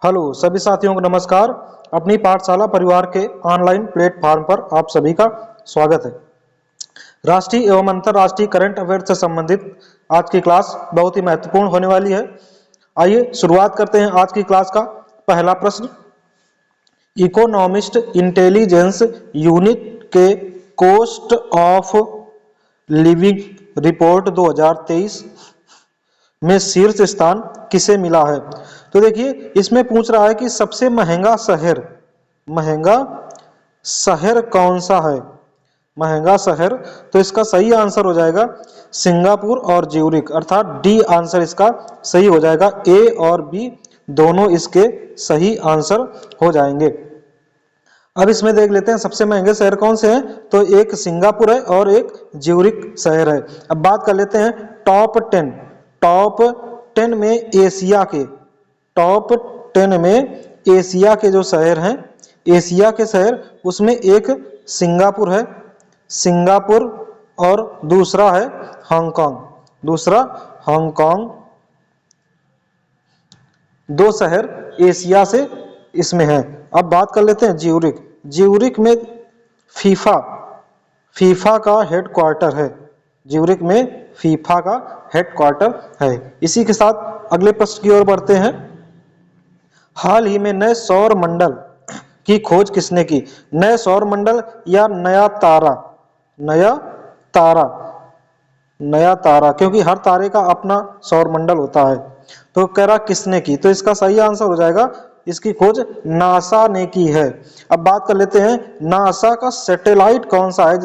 Hello सभी साथियों को नमस्कार। अपनी पाठशाला परिवार के ऑनलाइन प्लेटफॉर्म पर आप सभी का स्वागत है। राष्ट्रीय एवं अंतर्राष्ट्रीय करंट अफेयर से संबंधित आज की क्लास बहुत ही महत्वपूर्ण होने वाली है। आइए शुरुआत करते हैं आज की क्लास का। पहला प्रश्न, इकोनॉमिस्ट इंटेलिजेंस यूनिट के कॉस्ट ऑफ लिविंग रिपोर्ट 2023 में शीर्ष स्थान किसे मिला है? तो देखिए इसमें पूछ रहा है कि सबसे महंगा शहर कौन सा है। महंगा शहर, तो इसका सही आंसर हो जाएगा सिंगापुर और ज्यूरिख, अर्थात डी आंसर इसका सही हो जाएगा। ए और बी दोनों इसके सही आंसर हो जाएंगे। अब इसमें देख लेते हैं सबसे महंगे शहर कौन से हैं। तो एक सिंगापुर है और एक ज्यूरिख शहर है। अब बात कर लेते हैं टॉप 10 में एशिया के जो शहर हैं, एशिया के शहर, उसमें एक सिंगापुर है, सिंगापुर, और दूसरा है हांगकांग। दो शहर एशिया से इसमें हैं। अब बात कर लेते हैं ज्यूरिख में फीफा का हेडक्वार्टर है। ज्यूरिख में फीफा का हेडक्वार्टर है। इसी के साथ अगले प्रश्न की ओर बढ़ते हैं। हाल ही में नए सौर मंडल की खोज किसने की? नए सौर मंडल या नया तारा, क्योंकि हर तारे का अपना सौर मंडल होता है। तो कह रहा किसने की, तो इसका सही आंसर हो जाएगा, इसकी खोज नासा ने की है। अब बात कर लेते हैं नासा का सैटेलाइट कौन सा है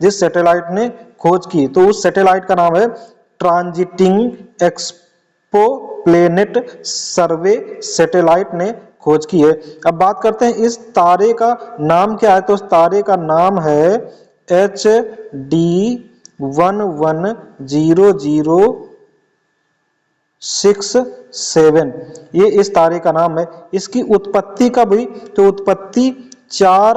जिस सैटेलाइट ने खोज की। तो उस सैटेलाइट का नाम है ट्रांजिटिंग एक्सोप्लैनेट सर्वे सैटेलाइट ने खोज की है। अब बात करते हैं इस तारे का नाम क्या है। तो उस तारे का नाम है HD110067। ये इस तारे का नाम है। इसकी उत्पत्ति कब हुई? तो उत्पत्ति 4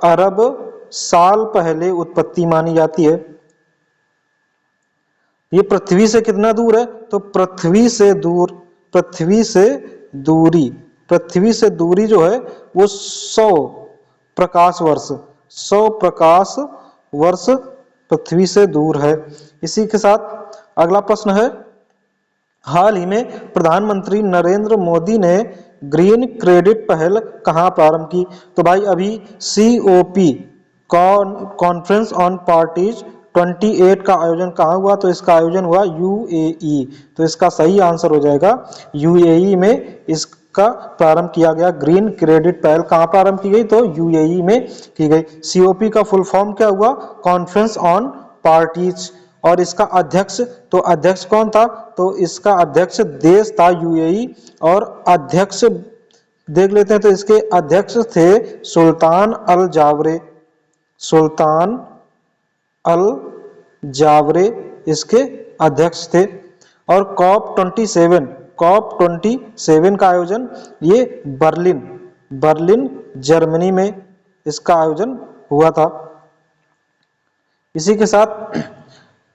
अरब साल पहले उत्पत्ति मानी जाती है। ये पृथ्वी से कितना दूर है? तो पृथ्वी से दूरी जो है वो 100 प्रकाश वर्ष पृथ्वी से दूर है। इसी के साथ अगला प्रश्न है, हाल ही में प्रधानमंत्री नरेंद्र मोदी ने ग्रीन क्रेडिट पहल कहां प्रारंभ की? तो भाई अभी COP कॉन्फ्रेंस ऑन पार्टीज 28 का आयोजन कहाँ हुआ? तो इसका आयोजन हुआ UAE। तो इसका सही आंसर हो जाएगा UAE में इसका प्रारंभ किया गया। ग्रीन क्रेडिट पहल कहाँ प्रारंभ की गई? तो UAE में की गई। COP का फुल फॉर्म क्या हुआ? Conference on parties. और इसका अध्यक्ष कौन था? तो इसका अध्यक्ष देश था UAE। और अध्यक्ष देख लेते हैं, तो इसके अध्यक्ष थे सुल्तान अल जावरे इसके अध्यक्ष थे। और COP27 का आयोजन ये बर्लिन जर्मनी में इसका आयोजन हुआ था। इसी के साथ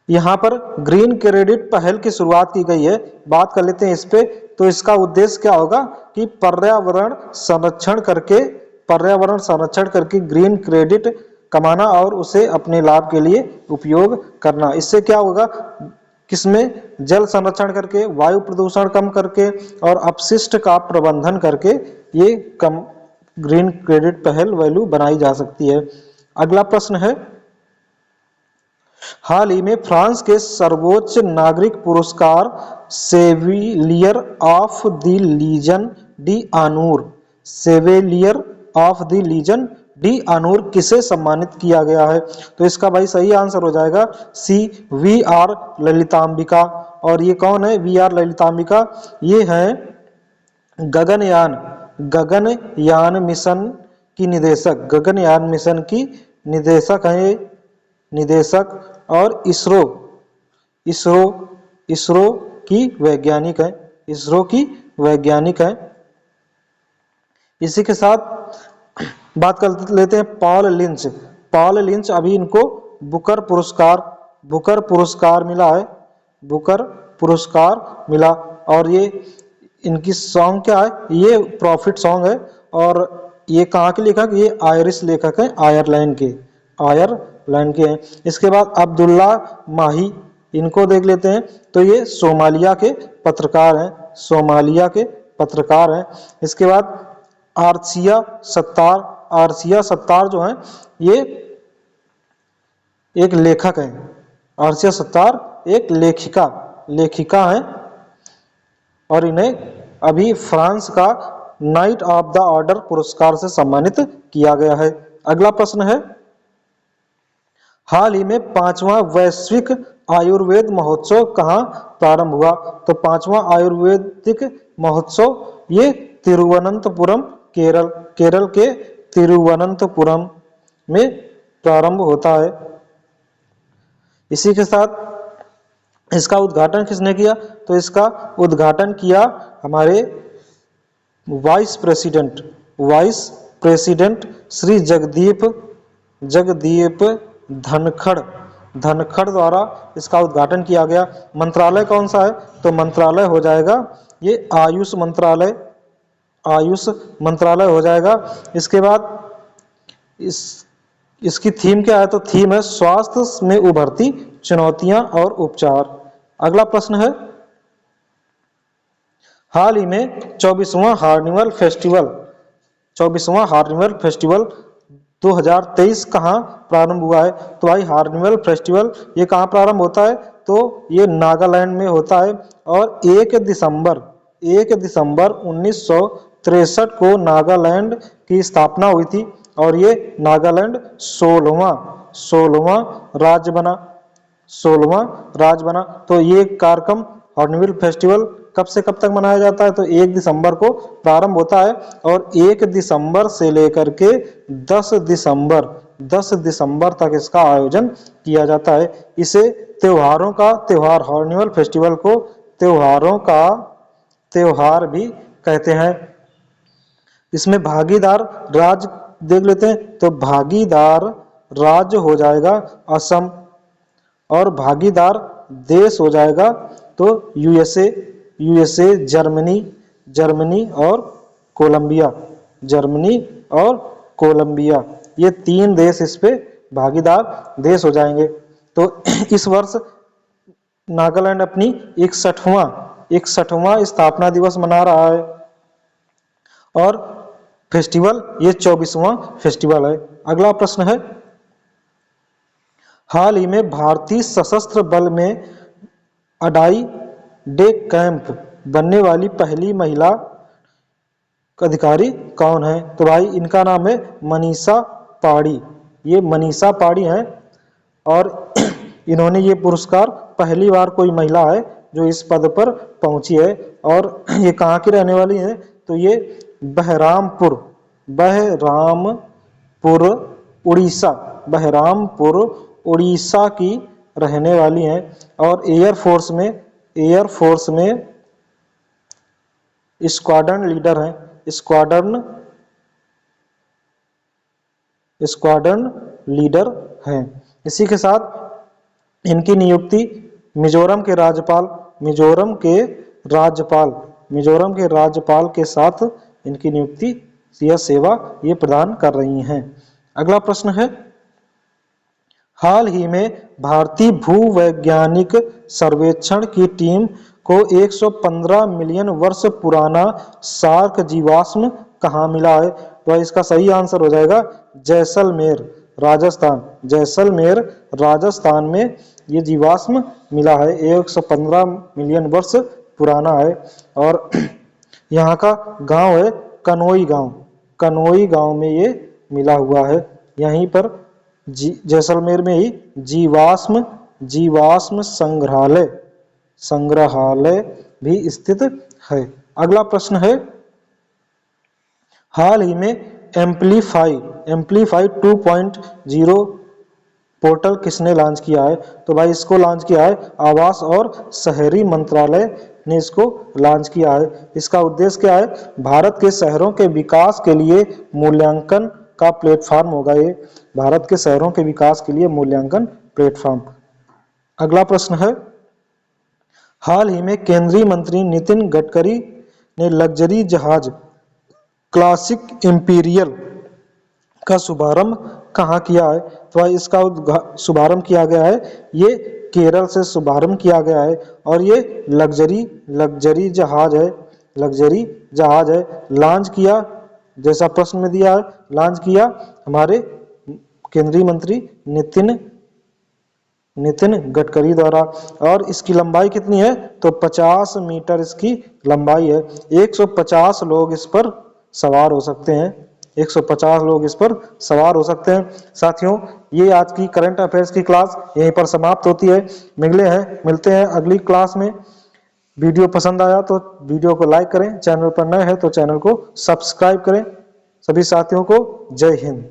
यहाँ पर ग्रीन क्रेडिट पहल की शुरुआत की गई है। बात कर लेते हैं इस पे। तो इसका उद्देश्य क्या होगा कि पर्यावरण संरक्षण करके ग्रीन क्रेडिट कमाना और उसे अपने लाभ के लिए उपयोग करना। इससे क्या होगा, किसमें जल संरक्षण करके, वायु प्रदूषण कम करके और अपशिष्ट का प्रबंधन करके ये ग्रीन क्रेडिट पहल वैल्यू बनाई जा सकती है। अगला प्रश्न है, हाल ही में फ्रांस के सर्वोच्च नागरिक पुरस्कार सेविलियर ऑफ द डी आनूर किसे सम्मानित किया गया है? तो इसका भाई सही आंसर हो जाएगा VR ललितांबिका। और ये कौन है VR ललितांबिका? ये है गगनयान मिशन की निदेशक और इसरो की वैज्ञानिक है। इसी के साथ बात कर लेते हैं पॉल लिंच। अभी इनको बुकर पुरस्कार मिला है। और ये इनकी सॉन्ग क्या है, ये प्रॉफिट सॉन्ग है। और ये कहाँ के लेखक, ये आयरिश लेखक हैं, आयरलैंड के हैं। इसके बाद अब्दुल्ला माही, इनको देख लेते हैं। तो ये सोमालिया के पत्रकार हैं, सोमालिया के पत्रकार हैं। इसके बाद आरसिया सत्तार जो हैं, ये एक लेखक हैं। आरसिया सत्तार एक लेखिका हैं और इन्हें अभी फ्रांस का नाइट ऑफ द ऑर्डर पुरस्कार से सम्मानित किया गया है। अगला प्रश्न है, हाल ही में 5वां वैश्विक आयुर्वेद महोत्सव कहाँ प्रारंभ हुआ? तो 5वां आयुर्वेदिक महोत्सव ये तिरुवनंतपुरम, केरल के तिरुवनंतपुरम में प्रारंभ होता है। इसी के साथ इसका उद्घाटन किसने किया? तो इसका उद्घाटन किया हमारे वाइस प्रेसिडेंट श्री जगदीप धनखड़ द्वारा इसका उद्घाटन किया गया। मंत्रालय कौन सा है? तो मंत्रालय हो जाएगा ये आयुष मंत्रालय हो जाएगा। इसके बाद इसकी थीम क्या है? तो थीम है स्वास्थ्य में उभरती चुनौतियां और उपचार। अगला प्रश्न है, हाल ही में 24वां हार्निवल फेस्टिवल 2023 कहाँ प्रारंभ हुआ है? तो भाई हार्निवल फेस्टिवल ये कहाँ प्रारंभ होता है? तो ये नागालैंड में होता है। और 1 दिसंबर 1963 को नागालैंड की स्थापना हुई थी और ये नागालैंड 16वां राज्य बना। तो ये कार्यक्रम हार्नबिल फेस्टिवल कब से कब तक मनाया जाता है? तो 1 दिसंबर को प्रारंभ होता है और 1 दिसंबर से लेकर के 10 दिसंबर तक इसका आयोजन किया जाता है। इसे त्योहार हार्नबिल फेस्टिवल को त्योहारों का त्योहार भी कहते हैं। इसमें भागीदार राज्य देख लेते हैं। तो भागीदार राज्य हो जाएगा असम और भागीदार देश हो जाएगा तो यूएसए, जर्मनी और कोलंबिया, ये 3 देश इस पे भागीदार देश हो जाएंगे। तो इस वर्ष नागालैंड अपनी 61वां स्थापना दिवस मना रहा है और फेस्टिवल ये 24वां फेस्टिवल है। अगला प्रश्न है, हाल ही में भारतीय सशस्त्र बल में अडाई डे कैंप बनने वाली पहली महिला अधिकारी कौन है? तो भाई इनका नाम है मनीषा पाड़ी। ये मनीषा पाड़ी हैं और इन्होंने ये पुरस्कार, पहली बार कोई महिला है जो इस पद पर पहुंची है। और ये कहाँ की रहने वाली है? तो ये बहरामपुर उड़ीसा की रहने वाली हैं और एयरफोर्स में स्क्वाड्रन लीडर हैं, स्क्वाड्रन लीडर हैं। इसी के साथ इनकी नियुक्ति मिजोरम के राज्यपाल के साथ इनकी नियुक्ति या सेवा ये प्रदान कर रही हैं। अगला प्रश्न है, हाल ही में भारतीय भूवैज्ञानिक सर्वेक्षण की टीम को 115 मिलियन वर्ष पुराना शार्क जीवाश्म कहाँ मिला है? तो इसका सही आंसर हो जाएगा जैसलमेर राजस्थान में ये जीवाश्म मिला है। 115 मिलियन वर्ष पुराना है और यहाँ का गांव है कनोई गांव में ये मिला हुआ है। यहीं पर जैसलमेर में ही जीवाश्म संग्रहालय भी स्थित है। अगला प्रश्न है, हाल ही में एम्पलीफाई 2.0 पोर्टल किसने लॉन्च किया है? तो भाई इसको लॉन्च किया है आवास और शहरी मंत्रालय ने इसको लॉन्च किया है। इसका उद्देश्य क्या है? भारत के शहरों के विकास के लिए मूल्यांकन का प्लेटफॉर्म होगा ये, भारत के शहरों के विकास के लिए मूल्यांकन प्लेटफॉर्म। अगला प्रश्न है, हाल ही में केंद्रीय मंत्री नितिन गडकरी ने लग्जरी जहाज क्लासिक इंपीरियल का शुभारंभ कहाँ किया है? तो इसका शुभारंभ किया गया है, ये केरल से शुभारंभ किया गया है और ये लग्जरी जहाज है, लग्जरी जहाज है। लॉन्च किया, जैसा प्रश्न में दिया है, लॉन्च किया हमारे केंद्रीय मंत्री नितिन गडकरी द्वारा। और इसकी लंबाई कितनी है? तो 50 मीटर इसकी लंबाई है। 150 लोग इस पर सवार हो सकते हैं, 150 लोग इस पर सवार हो सकते हैं। साथियों, ये आज की करंट अफेयर्स की क्लास यहीं पर समाप्त होती है। मिलते हैं अगली क्लास में। वीडियो पसंद आया तो वीडियो को लाइक करें, चैनल पर नए हैं तो चैनल को सब्सक्राइब करें। सभी साथियों को जय हिंद।